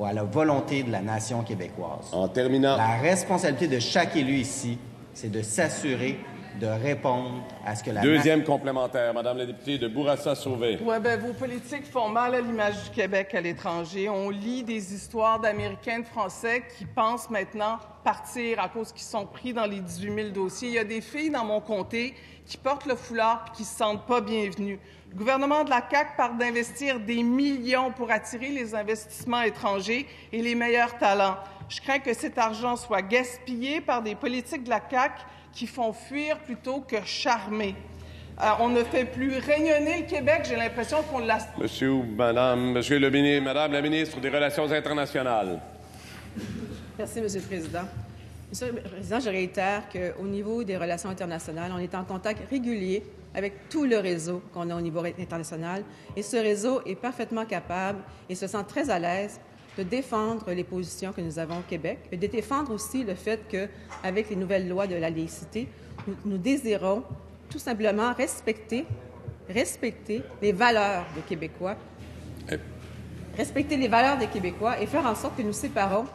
à la volonté de la nation québécoise. En terminant. La responsabilité de chaque élu ici, c'est de s'assurer de répondre à ce que la... Deuxième complémentaire, Madame la députée de Bourassa-Sauvé. Oui, vos politiques font mal à l'image du Québec à l'étranger. On lit des histoires d'Américains, de Français qui pensent maintenant partir à cause qu'ils sont pris dans les 18 000 dossiers. Il y a des filles dans mon comté qui portent le foulard et qui ne se sentent pas bienvenues. Le gouvernement de la CAQ parle d'investir des millions pour attirer les investissements étrangers et les meilleurs talents. Je crains que cet argent soit gaspillé par des politiques de la CAQ qui font fuir plutôt que charmer. On ne fait plus rayonner le Québec. J'ai l'impression qu'on l'a... Monsieur le ministre, Madame la ministre des Relations internationales. Merci, Monsieur le Président. Monsieur le Président, je réitère qu'au niveau des relations internationales, on est en contact régulier avec tout le réseau qu'on a au niveau international. Et ce réseau est parfaitement capable et se sent très à l'aise de défendre les positions que nous avons au Québec et de défendre aussi le fait qu'avec les nouvelles lois de la laïcité, nous désirons tout simplement respecter les valeurs des Québécois, respecter les valeurs des Québécois et faire en sorte que nous séparons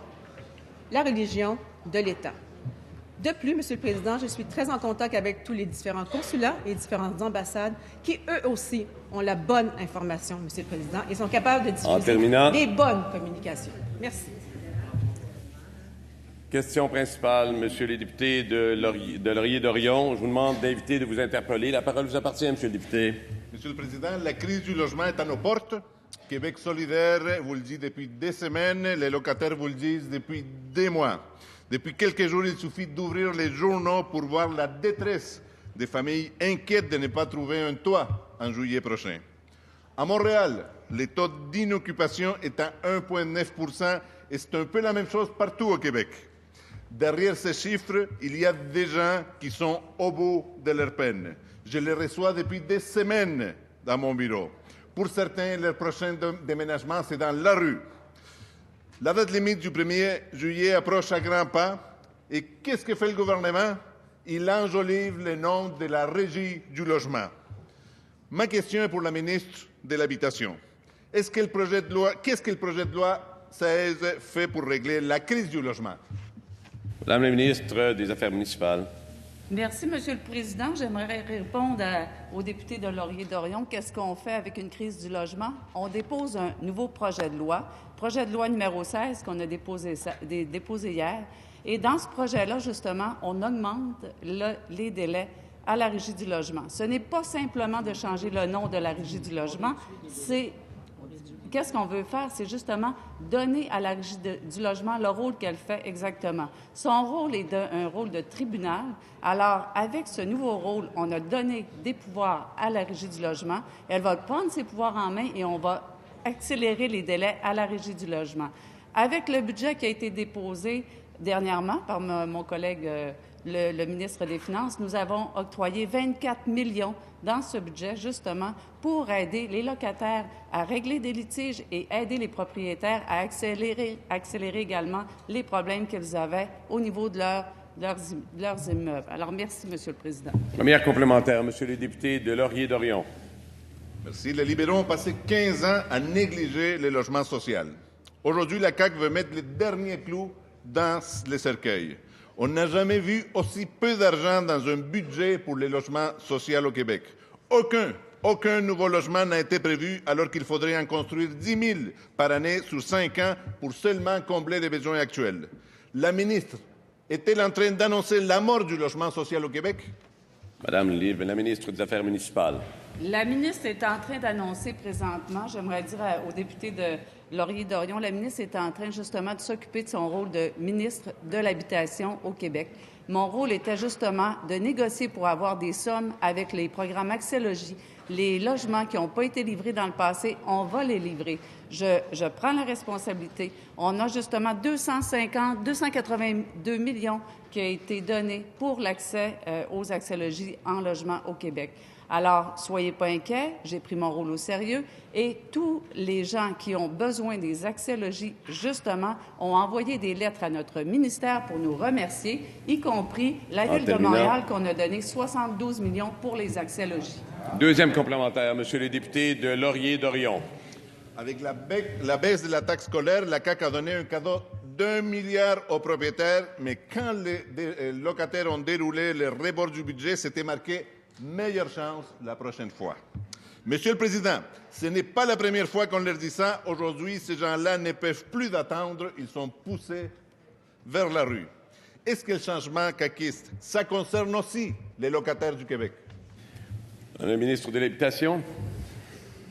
la religion de l'État. De plus, Monsieur le Président, je suis très en contact avec tous les différents consulats et différentes ambassades qui, eux aussi, ont la bonne information, Monsieur le Président, et sont capables de diffuser les bonnes communications. Merci. Question principale, Monsieur le député de Laurier-Dorion. Je vous demande d'inviter de vous interpeller. La parole vous appartient, Monsieur le député. Monsieur le Président, la crise du logement est à nos portes. Québec solidaire vous le dit depuis des semaines, les locataires vous le disent depuis des mois. Depuis quelques jours, il suffit d'ouvrir les journaux pour voir la détresse des familles inquiètes de ne pas trouver un toit en juillet prochain. À Montréal, le taux d'inoccupation est à 1,9 et c'est un peu la même chose partout au Québec. Derrière ces chiffres, il y a des gens qui sont au bout de leur peine. Je les reçois depuis des semaines dans mon bureau. Pour certains, leur prochain déménagement, c'est dans la rue. La date limite du 1er juillet approche à grands pas. Et qu'est-ce que fait le gouvernement? Il enjolive le nom de la Régie du logement. Ma question est pour la ministre de l'Habitation. Qu'est-ce que le projet de loi 16 fait pour régler la crise du logement? Madame la ministre des Affaires municipales. Merci, Monsieur le Président. J'aimerais répondre au député de Laurier-Dorion. Qu'est-ce qu'on fait avec une crise du logement? On dépose un nouveau projet de loi numéro 16 qu'on a déposé hier. Et dans ce projet-là, justement, on augmente les délais à la Régie du logement. Ce n'est pas simplement de changer le nom de la Régie du logement, qu'est-ce qu'on veut faire? C'est justement donner à la Régie du logement le rôle qu'elle fait exactement. Son rôle est un rôle de tribunal. Alors, avec ce nouveau rôle, on a donné des pouvoirs à la Régie du logement. Elle va prendre ses pouvoirs en main et on va accélérer les délais à la Régie du logement. Avec le budget qui a été déposé dernièrement par mon collègue le ministre des Finances, nous avons octroyé 24 millions dans ce budget, justement, pour aider les locataires à régler des litiges et aider les propriétaires à accélérer également les problèmes qu'ils avaient au niveau de leurs immeubles. Alors, merci, Monsieur le Président. Première complémentaire, Monsieur le député de Laurier-Dorion. Merci. Les libéraux ont passé 15 ans à négliger le logement social. Aujourd'hui, la CAQ veut mettre les derniers clous dans les cercueils. On n'a jamais vu aussi peu d'argent dans un budget pour les logements sociaux au Québec. Aucun nouveau logement n'a été prévu alors qu'il faudrait en construire 10 000 par année sur 5 ans pour seulement combler les besoins actuels. La ministre est-elle en train d'annoncer la mort du logement social au Québec? Madame la ministre des Affaires municipales. La ministre est en train d'annoncer présentement, j'aimerais dire au député de Laurier-Dorion, la ministre est en train justement de s'occuper de son rôle de ministre de l'Habitation au Québec. Mon rôle était justement de négocier pour avoir des sommes avec les programmes Accès Logis. Les logements qui n'ont pas été livrés dans le passé, on va les livrer. Je prends la responsabilité. On a justement 282 millions qui ont été donnés pour l'accès aux Accès Logis en logement au Québec. Alors, soyez pas inquiets, j'ai pris mon rôle au sérieux et tous les gens qui ont besoin des Accès Logis, justement, ont envoyé des lettres à notre ministère pour nous remercier, y compris la Ville de Montréal qu'on a donné 72 millions pour les Accès Logis. Deuxième complémentaire, Monsieur le député de Laurier-Dorion. Avec la baisse de la taxe scolaire, la CAQ a donné un cadeau d'1 milliard aux propriétaires, mais quand les locataires ont déroulé le rebord du budget, c'était marqué « meilleure chance la prochaine fois ». Monsieur le Président, ce n'est pas la première fois qu'on leur dit ça. Aujourd'hui, ces gens-là ne peuvent plus d'attendre. Ils sont poussés vers la rue. Est-ce que le changement caquiste, ça concerne aussi les locataires du Québec? Madame la ministre de l'Habitation.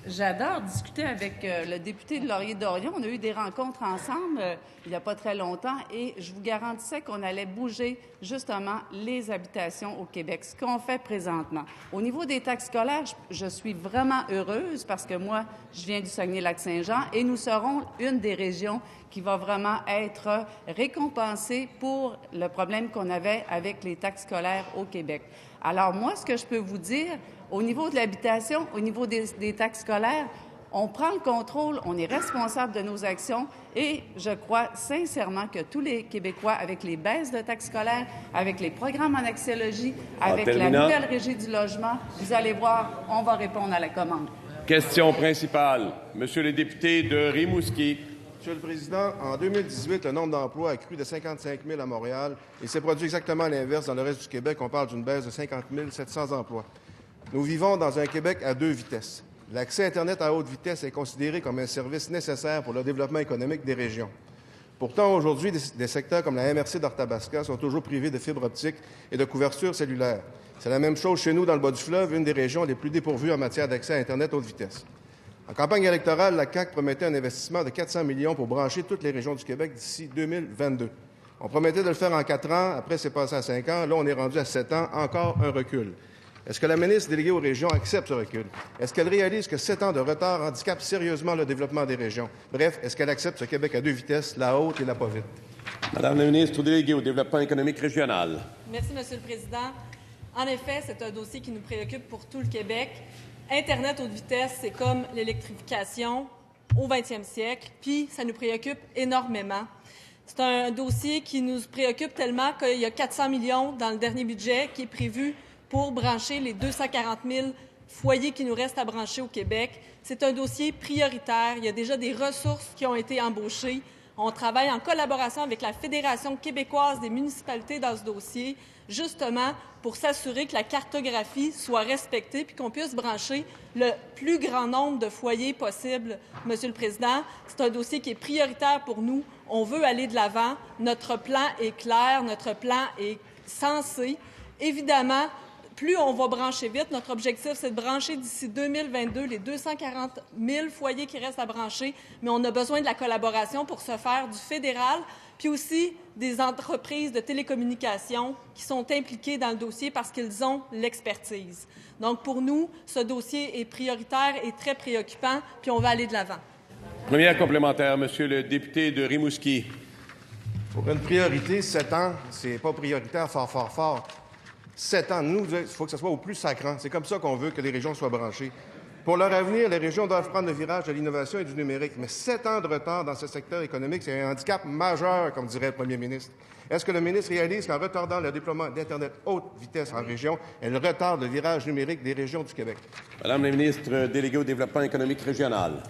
J'adore discuter avec le député de Laurier-Dorion. On a eu des rencontres ensemble il n'y a pas très longtemps et je vous garantissais qu'on allait bouger justement les habitations au Québec, ce qu'on fait présentement. Au niveau des taxes scolaires, je suis vraiment heureuse parce que moi, je viens du Saguenay-Lac-Saint-Jean et nous serons une des régions qui va vraiment être récompensée pour le problème qu'on avait avec les taxes scolaires au Québec. Alors moi, ce que je peux vous dire, au niveau de l'habitation, au niveau des taxes scolaires, on prend le contrôle, on est responsable de nos actions et je crois sincèrement que tous les Québécois, avec les baisses de taxes scolaires, avec les programmes en axiologie, avec la nouvelle régie du logement, vous allez voir, on va répondre à la commande. Question principale. Monsieur le député de Rimouski. Monsieur le Président, en 2018, le nombre d'emplois a crû de 55 000 à Montréal et s'est produit exactement l'inverse dans le reste du Québec. On parle d'une baisse de 50 700 emplois. Nous vivons dans un Québec à deux vitesses. L'accès à Internet à haute vitesse est considéré comme un service nécessaire pour le développement économique des régions. Pourtant, aujourd'hui, des secteurs comme la MRC d'Arthabasca sont toujours privés de fibres optiques et de couverture cellulaire. C'est la même chose chez nous dans le bas du fleuve, une des régions les plus dépourvues en matière d'accès à Internet haute vitesse. En campagne électorale, la CAQ promettait un investissement de 400 millions pour brancher toutes les régions du Québec d'ici 2022. On promettait de le faire en 4 ans, après c'est passé à 5 ans, là on est rendu à 7 ans, encore un recul. Est-ce que la ministre déléguée aux régions accepte ce recul? Est-ce qu'elle réalise que 7 ans de retard handicapent sérieusement le développement des régions? Bref, est-ce qu'elle accepte ce Québec à deux vitesses, la haute et la pas vite? Madame la ministre déléguée au développement économique régional. Merci, Monsieur le Président. En effet, c'est un dossier qui nous préoccupe pour tout le Québec. Internet haute vitesse, c'est comme l'électrification au 20e siècle, puis ça nous préoccupe énormément. C'est un dossier qui nous préoccupe tellement qu'il y a 400 millions dans le dernier budget qui est prévu pour brancher les 240 000 foyers qui nous restent à brancher au Québec. C'est un dossier prioritaire. Il y a déjà des ressources qui ont été embauchées. On travaille en collaboration avec la Fédération québécoise des municipalités dans ce dossier, justement pour s'assurer que la cartographie soit respectée puis qu'on puisse brancher le plus grand nombre de foyers possible. Monsieur le Président, c'est un dossier qui est prioritaire pour nous. On veut aller de l'avant. Notre plan est clair, notre plan est sensé. Évidemment, plus on va brancher vite, notre objectif, c'est de brancher d'ici 2022 les 240 000 foyers qui restent à brancher, mais on a besoin de la collaboration pour ce faire du fédéral, puis aussi des entreprises de télécommunications qui sont impliquées dans le dossier parce qu'ils ont l'expertise. Donc, pour nous, ce dossier est prioritaire et très préoccupant, puis on va aller de l'avant. Première complémentaire, Monsieur le député de Rimouski. Pour une priorité, 7 ans, c'est pas prioritaire fort. 7 ans, nous, il faut que ce soit au plus sacrant. C'est comme ça qu'on veut que les régions soient branchées. Pour leur avenir, les régions doivent prendre le virage de l'innovation et du numérique. Mais 7 ans de retard dans ce secteur économique, c'est un handicap majeur, comme dirait le premier ministre. Est-ce que le ministre réalise qu'en retardant le déploiement d'Internet haute vitesse en région, elle retarde le virage numérique des régions du Québec? Madame la ministre déléguée au développement économique régional.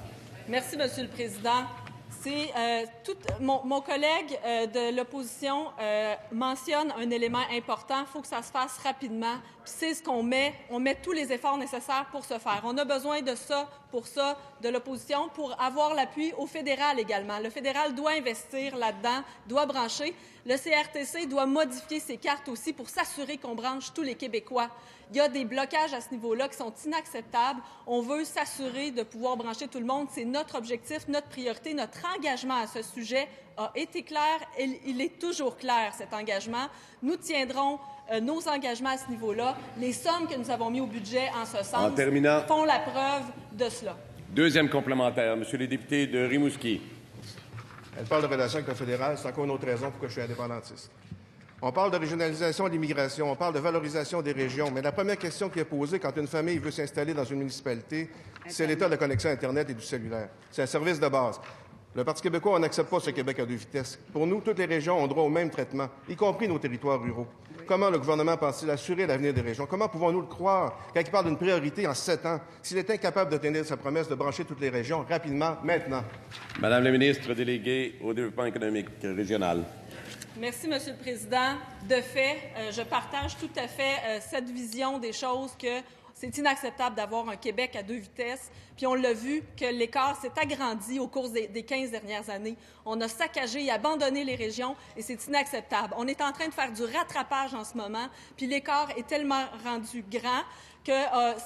Merci, Monsieur le Président. Mon collègue de l'opposition mentionne un élément important. Il faut que ça se fasse rapidement. Puis c'est ce qu'on met. On met tous les efforts nécessaires pour ce faire. On a besoin de ça, de l'opposition, pour avoir l'appui au fédéral également. Le fédéral doit investir là-dedans, doit brancher. Le CRTC doit modifier ses cartes aussi pour s'assurer qu'on branche tous les Québécois. Il y a des blocages à ce niveau-là qui sont inacceptables. On veut s'assurer de pouvoir brancher tout le monde. C'est notre objectif, notre priorité, notre engagement à ce sujet a été clair et il est toujours clair, cet engagement. Nous tiendrons nos engagements à ce niveau-là. Les sommes que nous avons mis au budget en ce sens font la preuve de cela. Deuxième complémentaire, Monsieur le député de Rimouski. Elle parle de relations avec le fédéral. C'est encore une autre raison pourquoi je suis indépendantiste. On parle de régionalisation de l'immigration, on parle de valorisation des régions, mais la première question qui est posée quand une famille veut s'installer dans une municipalité, c'est l'état de connexion Internet et du cellulaire. C'est un service de base. Le Parti québécois, on n'accepte pas ce Québec à deux vitesses. Pour nous, toutes les régions ont droit au même traitement, y compris nos territoires ruraux. Comment le gouvernement pense-t-il assurer l'avenir des régions? Comment pouvons-nous le croire quand il parle d'une priorité en 7 ans, s'il est incapable de tenir sa promesse de brancher toutes les régions rapidement, maintenant? Madame la ministre déléguée au développement économique régional. Merci, Monsieur le Président. De fait, je partage tout à fait cette vision des choses que c'est inacceptable d'avoir un Québec à deux vitesses. Puis on l'a vu que l'écart s'est agrandi au cours des 15 dernières années. On a saccagé et abandonné les régions et c'est inacceptable. On est en train de faire du rattrapage en ce moment, puis l'écart est tellement rendu grand que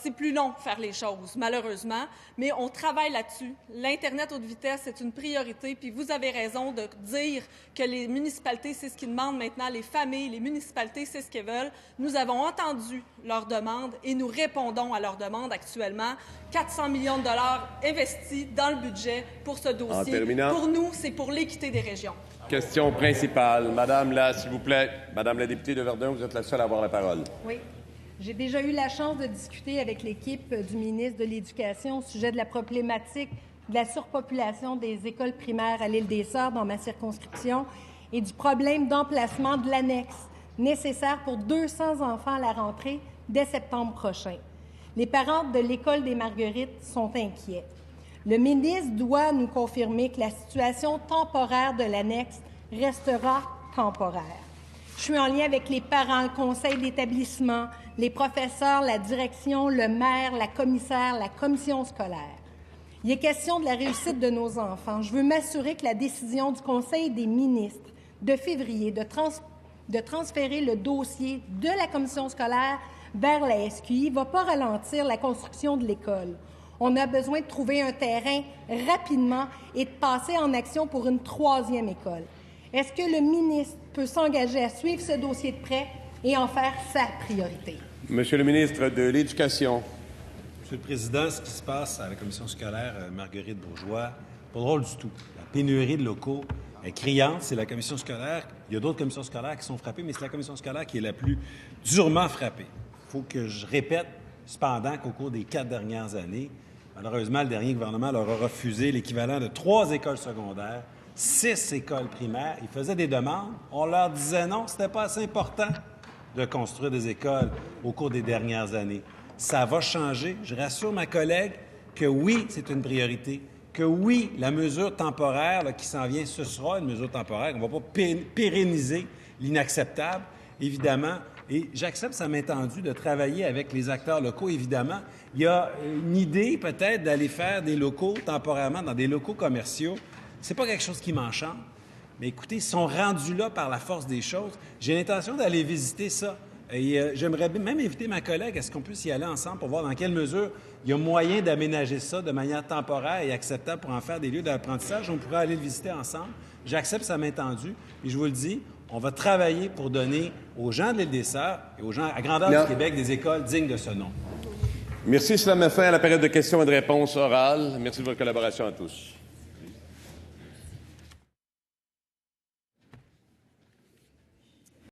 c'est plus long de faire les choses, malheureusement, mais on travaille là-dessus. L'Internet haute vitesse, c'est une priorité, puis vous avez raison de dire que les municipalités, c'est ce qu'ils demandent maintenant, les familles, les municipalités, c'est ce qu'elles veulent. Nous avons entendu leurs demandes et nous répondons à leurs demandes actuellement. 400 millions de dollars investis dans le budget pour ce dossier. Pour nous, c'est pour l'équité des régions. Question principale. S'il vous plaît, Madame la députée de Verdun, vous êtes la seule à avoir la parole. Oui. J'ai déjà eu la chance de discuter avec l'équipe du ministre de l'Éducation au sujet de la problématique de la surpopulation des écoles primaires à l'île des Sœurs dans ma circonscription et du problème d'emplacement de l'annexe nécessaire pour 200 enfants à la rentrée dès septembre prochain. Les parents de l'école des Marguerites sont inquiets. Le ministre doit nous confirmer que la situation temporaire de l'annexe restera temporaire. Je suis en lien avec les parents, le conseil d'établissement, les professeurs, la direction, le maire, la commissaire, la commission scolaire. Il est question de la réussite de nos enfants. Je veux m'assurer que la décision du Conseil des ministres de février de transférer le dossier de la commission scolaire vers la SQI ne va pas ralentir la construction de l'école. On a besoin de trouver un terrain rapidement et de passer en action pour une 3e école. Est-ce que le ministre peut s'engager à suivre ce dossier de près et en faire sa priorité? Monsieur le ministre de l'Éducation. Monsieur le Président, ce qui se passe à la commission scolaire Marguerite Bourgeois, pas drôle du tout. La pénurie de locaux est criante. C'est la commission scolaire. Il y a d'autres commissions scolaires qui sont frappées, mais c'est la commission scolaire qui est la plus durement frappée. Il faut que je répète, cependant, qu'au cours des 4 dernières années, malheureusement, le dernier gouvernement leur a refusé l'équivalent de 3 écoles secondaires, 6 écoles primaires. Ils faisaient des demandes. On leur disait non, c'était pas assez important de construire des écoles au cours des dernières années. Ça va changer. Je rassure ma collègue que oui, c'est une priorité, que oui, la mesure temporaire là, qui s'en vient, ce sera une mesure temporaire. On ne va pas pérenniser l'inacceptable, évidemment. Et j'accepte sa main tendue de travailler avec les acteurs locaux, évidemment. Il y a une idée peut-être d'aller faire des locaux temporairement dans des locaux commerciaux. C'est pas quelque chose qui m'enchante. Mais écoutez, ils sont rendus là par la force des choses. J'ai l'intention d'aller visiter ça. Et j'aimerais même inviter ma collègue à ce qu'on puisse y aller ensemble pour voir dans quelle mesure il y a moyen d'aménager ça de manière temporaire et acceptable pour en faire des lieux d'apprentissage. On pourrait aller le visiter ensemble. J'accepte sa main tendue. Et je vous le dis, on va travailler pour donner aux gens de l'île des Sœurs et aux gens à grandeur du Québec des écoles dignes de ce nom. Merci. Cela met fin à la période de questions et de réponses orales. Merci de votre collaboration à tous.